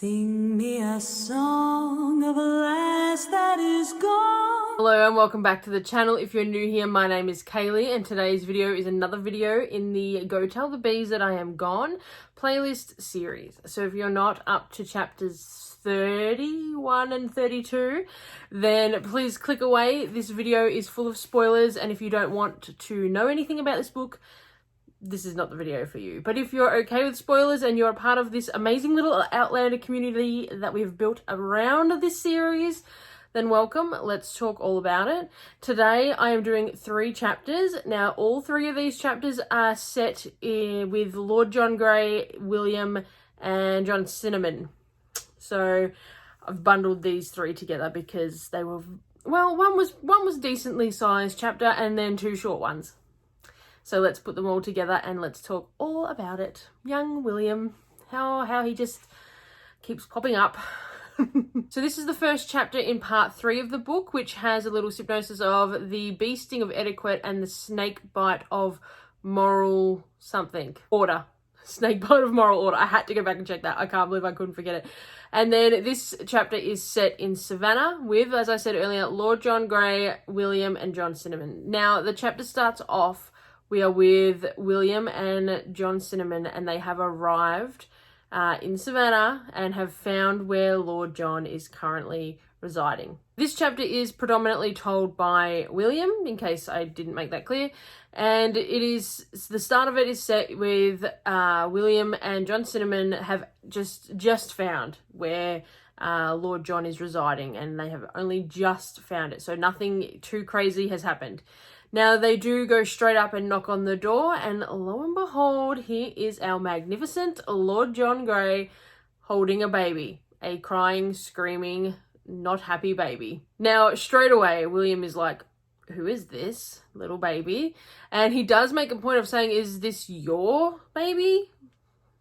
Sing me a song of a lass that is gone. Hello and welcome back to the channel. If you're new here, my name is Kaylee and today's video is another video in the Go Tell the Bees That I Am Gone playlist series. So if you're not up to chapters 31 and 32, then please click away. This video is full of spoilers, and if you don't want to know anything about this book, this is not the video for you. But if you're okay with spoilers and you're a part of this amazing little Outlander community that we've built around this series, then welcome. Let's talk all about it. Today I am doing 3 chapters. Now all 3 of these chapters are set with Lord John Grey, William and John Cinnamon. So I've bundled these 3 together because they were, well, one was decently sized chapter and then 2 short ones. So let's put them all together and let's talk all about it. Young William, how he just keeps popping up. So this is the first chapter in part 3 of the book, which has a little synopsis of the bee sting of etiquette and the snake bite of moral something. Order. Snake bite of moral order. I had to go back and check that. I can't believe I couldn't forget it. And then this chapter is set in Savannah with, as I said earlier, Lord John Grey, William and John Cinnamon. Now the chapter starts off, we are with William and John Cinnamon, and they have arrived in Savannah and have found where Lord John is currently residing. This chapter is predominantly told by William, in case I didn't make that clear, and the start of it is set with William and John Cinnamon have just found where Lord John is residing, and they have only just found it, so nothing too crazy has happened. Now they do go straight up and knock on the door, and lo and behold, here is our magnificent Lord John Grey holding a baby, a crying, screaming, not happy baby. Now straight away, William is like, who is this little baby? And he does make a point of saying, is this your baby?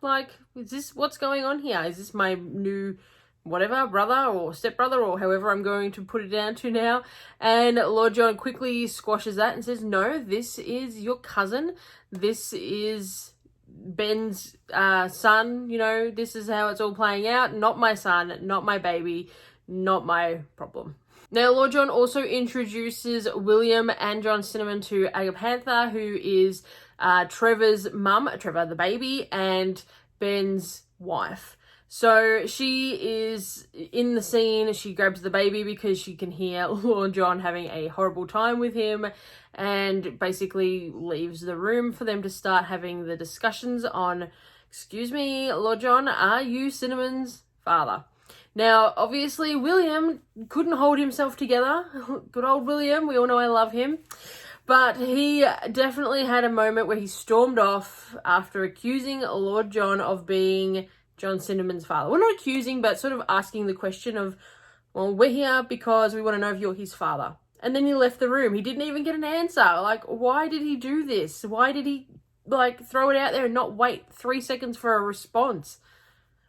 Like, is this what's going on here? Is this my new whatever, brother or stepbrother or however I'm going to put it down to now? And Lord John quickly squashes that and says, no, this is your cousin. This is Ben's son. You know, this is how it's all playing out. Not my son, not my baby, not my problem. Now, Lord John also introduces William and John Cinnamon to Agapantha, who is Trevor's mum, Trevor the baby, and Ben's wife. So she is in the scene, she grabs the baby because she can hear Lord John having a horrible time with him, and basically leaves the room for them to start having the discussions on, excuse me, Lord John, are you Cinnamon's father? Now, obviously, William couldn't hold himself together. Good old William, we all know I love him. But he definitely had a moment where he stormed off after accusing Lord John of being John Cinnamon's father. Well, not accusing, but sort of asking the question of, well, we're here because we want to know if you're his father. And then he left the room. He didn't even get an answer. Like, why did he do this? Why did he, like, throw it out there and not wait 3 seconds for a response?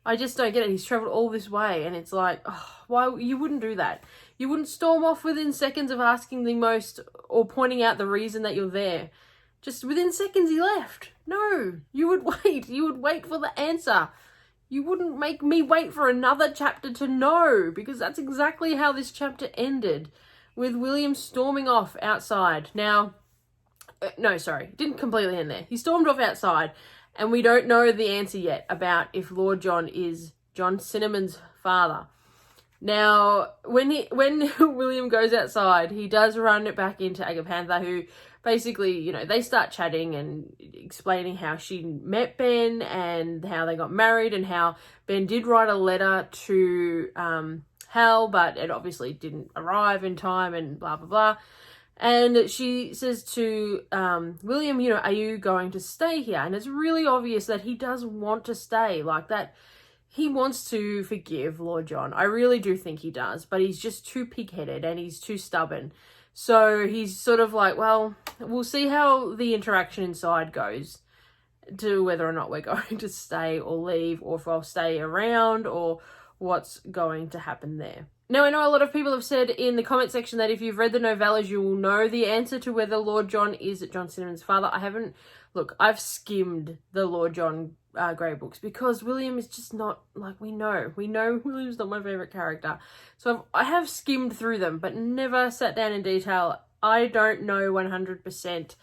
I just don't get it. He's traveled all this way, and it's like, oh, why you wouldn't do that? You wouldn't storm off within seconds of asking the most or pointing out the reason that you're there. Just within seconds he left. No, you would wait. You would wait for the answer. You wouldn't make me wait for another chapter to know, because that's exactly how this chapter ended, with William storming off outside. Now, no, sorry, didn't completely end there. He stormed off outside, and we don't know the answer yet about if Lord John is John Cinnamon's father. Now, when William goes outside, he does run it back into Agapantha, who basically, you know, they start chatting and explaining how she met Ben and how they got married and how Ben did write a letter to Hal, but it obviously didn't arrive in time and blah, blah, blah. And she says to William, you know, are you going to stay here? And it's really obvious that he does want to stay, like that. He wants to forgive Lord John. I really do think he does, but he's just too pig-headed and he's too stubborn. So he's sort of like, well, we'll see how the interaction inside goes to whether or not we're going to stay or leave, or if I'll stay around, or what's going to happen there. Now, I know a lot of people have said in the comment section that if you've read the novellas, you will know the answer to whether Lord John is John Cinnamon's father. I haven't. Look, I've skimmed the Lord John Grey books, because William is just not, like, we know William's not my favourite character. So I have skimmed through them, but never sat down in detail. I don't know 100%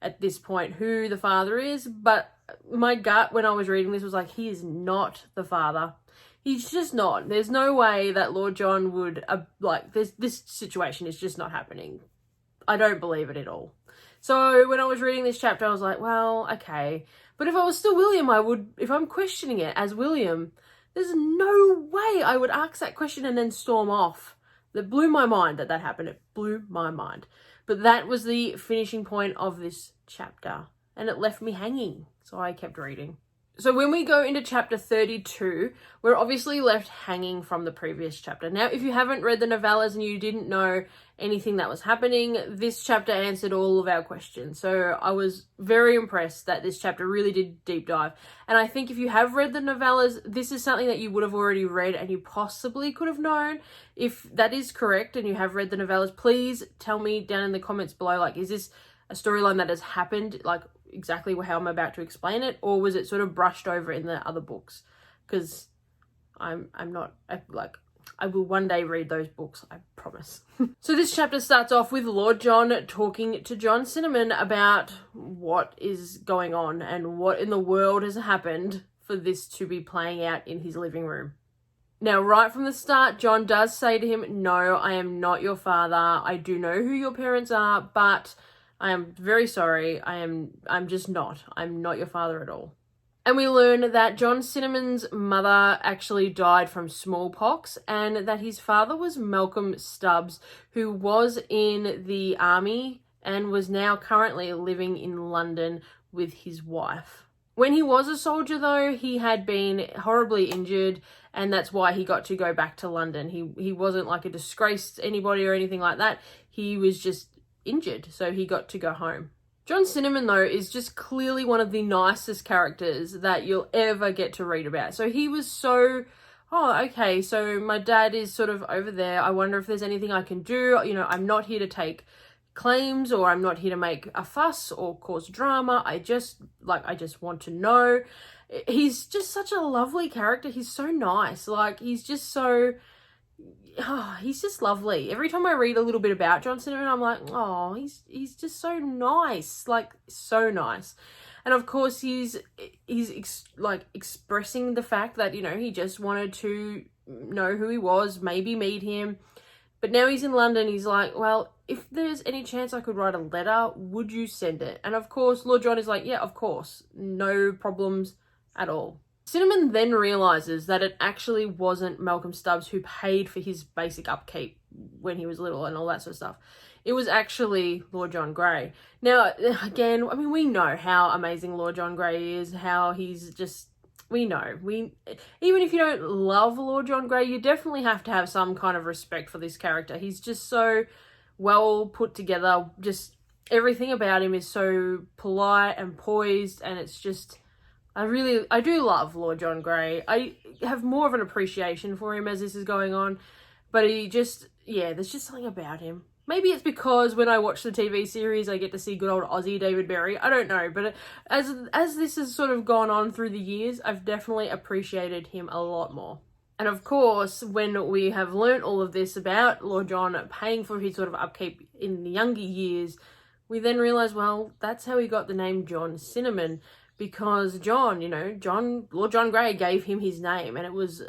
at this point who the father is, but my gut when I was reading this was like, he is not the father. He's just not. There's no way that Lord John would, this situation is just not happening. I don't believe it at all. So when I was reading this chapter, I was like, well, okay. But if I was still William, if I'm questioning it as William, there's no way I would ask that question and then storm off. That blew my mind that happened. It blew my mind. But that was the finishing point of this chapter, and it left me hanging. So I kept reading. So when we go into chapter 32, we're obviously left hanging from the previous chapter. Now, if you haven't read the novellas and you didn't know anything that was happening, this chapter answered all of our questions. So I was very impressed that this chapter really did deep dive. And I think if you have read the novellas, this is something that you would have already read and you possibly could have known. If that is correct and you have read the novellas, please tell me down in the comments below, like, is this a storyline that has happened, like, exactly how I'm about to explain it, or was it sort of brushed over in the other books? Because I will one day read those books, I promise. So this chapter starts off with Lord John talking to John Cinnamon about what is going on and what in the world has happened for this to be playing out in his living room. Now, right from the start, John does say to him, no, I am not your father. I do know who your parents are, but I am very sorry. I'm just not. I'm not your father at all. And we learn that John Cinnamon's mother actually died from smallpox, and that his father was Malcolm Stubbs, who was in the army and was now currently living in London with his wife. When he was a soldier, though, he had been horribly injured, and that's why he got to go back to London. He wasn't like a disgrace to anybody or anything like that. He was just injured, so he got to go home. John Cinnamon, though, is just clearly one of the nicest characters that you'll ever get to read about. So he was so, oh, okay, so my dad is sort of over there. I wonder if there's anything I can do. You know, I'm not here to take claims, or I'm not here to make a fuss or cause drama. I just want to know. He's just such a lovely character. He's so nice. Like, he's just so... Oh, he's just lovely. Every time I read a little bit about John Cinnamon, I'm like, oh, he's just so nice, like, so nice. And of course, he's expressing the fact that, you know, he just wanted to know who he was, maybe meet him. But now he's in London. He's like, well, if there's any chance I could write a letter, would you send it? And of course, Lord John is like, yeah, of course, no problems at all. Cinnamon then realises that it actually wasn't Malcolm Stubbs who paid for his basic upkeep when he was little and all that sort of stuff. It was actually Lord John Grey. Now, again, I mean, we know how amazing Lord John Grey is, how he's just, we know. Even if you don't love Lord John Grey, you definitely have to have some kind of respect for this character. He's just so well put together. Just everything about him is so polite and poised, and it's just... I do love Lord John Grey. I have more of an appreciation for him as this is going on, but he just, yeah, there's just something about him. Maybe it's because when I watch the TV series, I get to see good old Aussie David Berry. I don't know, but as this has sort of gone on through the years, I've definitely appreciated him a lot more. And of course, when we have learnt all of this about Lord John paying for his sort of upkeep in the younger years, we then realise, well, that's how he got the name John Cinnamon. Because John, you know, Lord John Grey gave him his name, and it was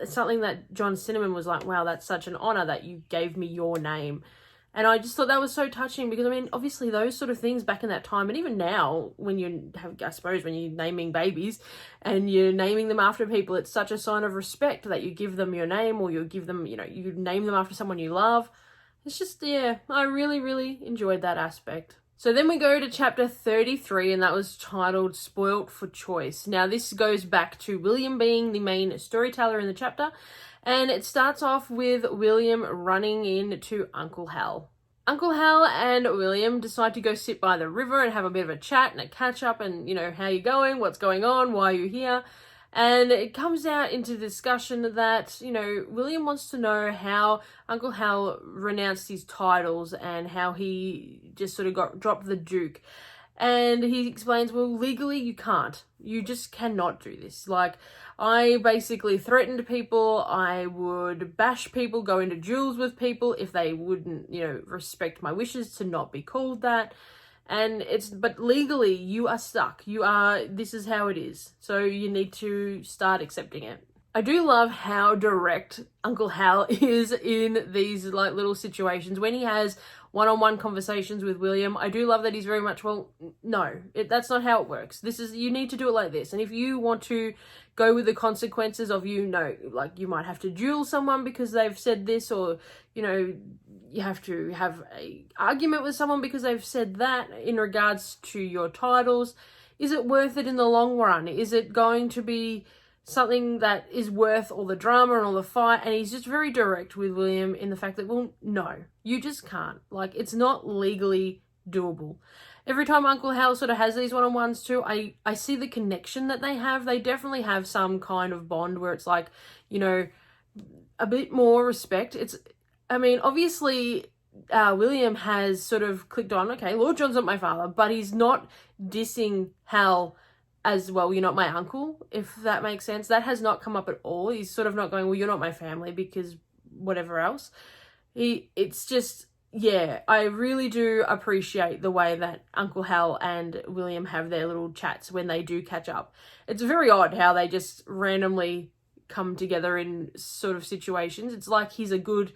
something that John Cinnamon was like, wow, that's such an honour that you gave me your name. And I just thought that was so touching, because, I mean, obviously those sort of things back in that time, and even now when you have, I suppose, when you're naming babies and you're naming them after people, it's such a sign of respect that you give them your name, or you give them, you know, you name them after someone you love. It's just, yeah, I really, really enjoyed that aspect. So then we go to chapter 33, and that was titled Spoilt for Choice. Now this goes back to William being the main storyteller in the chapter, and it starts off with William running into Uncle Hal. Uncle Hal and William decide to go sit by the river and have a bit of a chat and a catch up, and, you know, how you going, what's going on, why are you here? And it comes out into discussion that, you know, William wants to know how Uncle Hal renounced his titles and how he just sort of dropped the Duke. And he explains, well, legally you can't. You just cannot do this. Like, I basically threatened people. I would bash people, go into duels with people if they wouldn't, respect my wishes to not be called that. And but legally you are stuck. This is how it is. So you need to start accepting it. I do love how direct Uncle Hal is in these like little situations. When he has one-on-one conversations with William, I do love that he's very much, well, no, that's not how it works. You need to do it like this. And if you want to go with the consequences of, like you might have to duel someone because they've said this, or, you have to have a argument with someone because they've said that in regards to your titles. Is it worth it in the long run? Is it going to be something that is worth all the drama and all the fight? And he's just very direct with William in the fact that, well, no, you just can't. Like, it's not legally doable. Every time Uncle Hal sort of has these one-on-ones too, I see the connection that they have. They definitely have some kind of bond where it's like, a bit more respect. Obviously, William has sort of clicked on, okay, Lord John's not my father, but he's not dissing Hal as, well, you're not my uncle, if that makes sense. That has not come up at all. He's sort of not going, well, you're not my family because whatever else. It's just, yeah, I really do appreciate the way that Uncle Hal and William have their little chats when they do catch up. It's very odd how they just randomly come together in sort of situations. It's like he's a good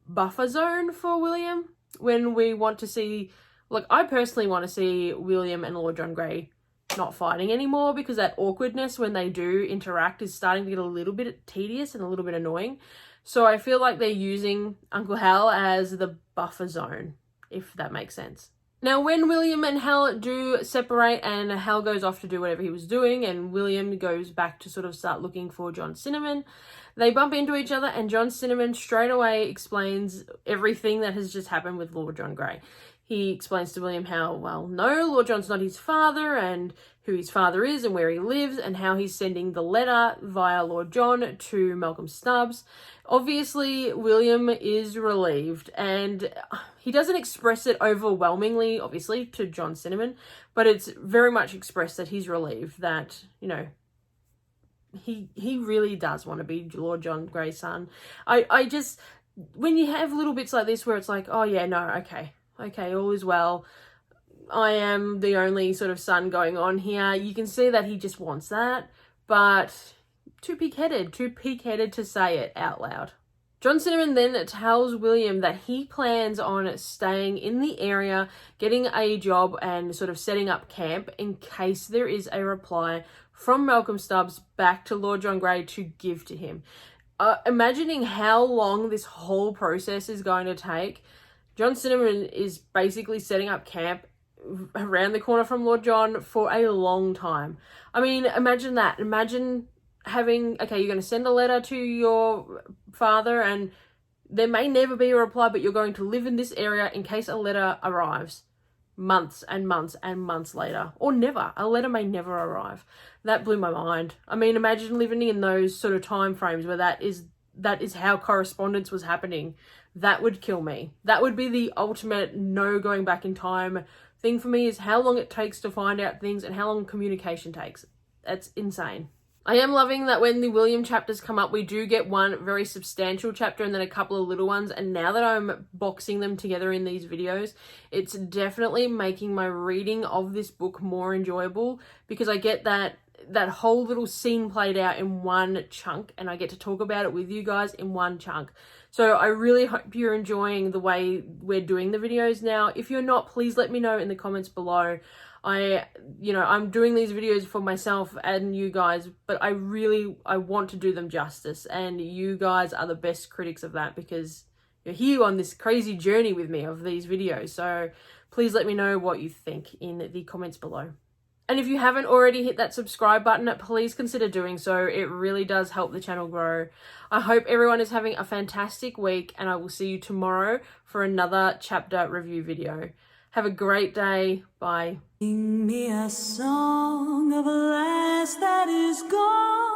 buffer zone for William when we want to see, like, I personally want to see William and Lord John Grey not fighting anymore, because that awkwardness when they do interact is starting to get a little bit tedious and a little bit annoying. So I feel like they're using Uncle Hal as the buffer zone, if that makes sense. Now, when William and Hal do separate and Hal goes off to do whatever he was doing and William goes back to sort of start looking for John Cinnamon, they bump into each other and John Cinnamon straight away explains everything that has just happened with Lord John Grey. He explains to William how, well, no, Lord John's not his father, and who his father is and where he lives, and how he's sending the letter via Lord John to Malcolm Stubbs. Obviously, William is relieved, and he doesn't express it overwhelmingly, obviously, to John Cinnamon, but it's very much expressed that he's relieved that, he really does want to be Lord John Grey's son. I just, when you have little bits like this where it's like, oh yeah, no, okay, all is well, I am the only sort of son going on here, you can see that he just wants that, but too pig-headed to say it out loud. John Cinnamon then tells William that he plans on staying in the area, getting a job and sort of setting up camp in case there is a reply from Malcolm Stubbs back to Lord John Grey to give to him. Imagining how long this whole process is going to take, John Cinnamon is basically setting up camp around the corner from Lord John for a long time. I mean, imagine that. Imagine having, okay, you're going to send a letter to your father and there may never be a reply, but you're going to live in this area in case a letter arrives months and months and months later, or never. A letter may never arrive. That blew my mind. I mean, imagine living in those sort of time frames where that is how correspondence was happening. That would kill me. That would be the ultimate no going back in time thing for me, is how long it takes to find out things and how long communication takes. That's insane. I am loving that when the William chapters come up, we do get one very substantial chapter and then a couple of little ones. And now that I'm boxing them together in these videos, it's definitely making my reading of this book more enjoyable, because I get that whole little scene played out in one chunk and I get to talk about it with you guys in one chunk. So I really hope you're enjoying the way we're doing the videos now. If you're not, please let me know in the comments below. I'm doing these videos for myself and you guys, but I want to do them justice, and you guys are the best critics of that because you're here on this crazy journey with me of these videos. So please let me know what you think in the comments below. And if you haven't already hit that subscribe button, please consider doing so. It really does help the channel grow. I hope everyone is having a fantastic week, and I will see you tomorrow for another chapter review video. Have a great day. Bye. Sing me a song of a lass that is gone.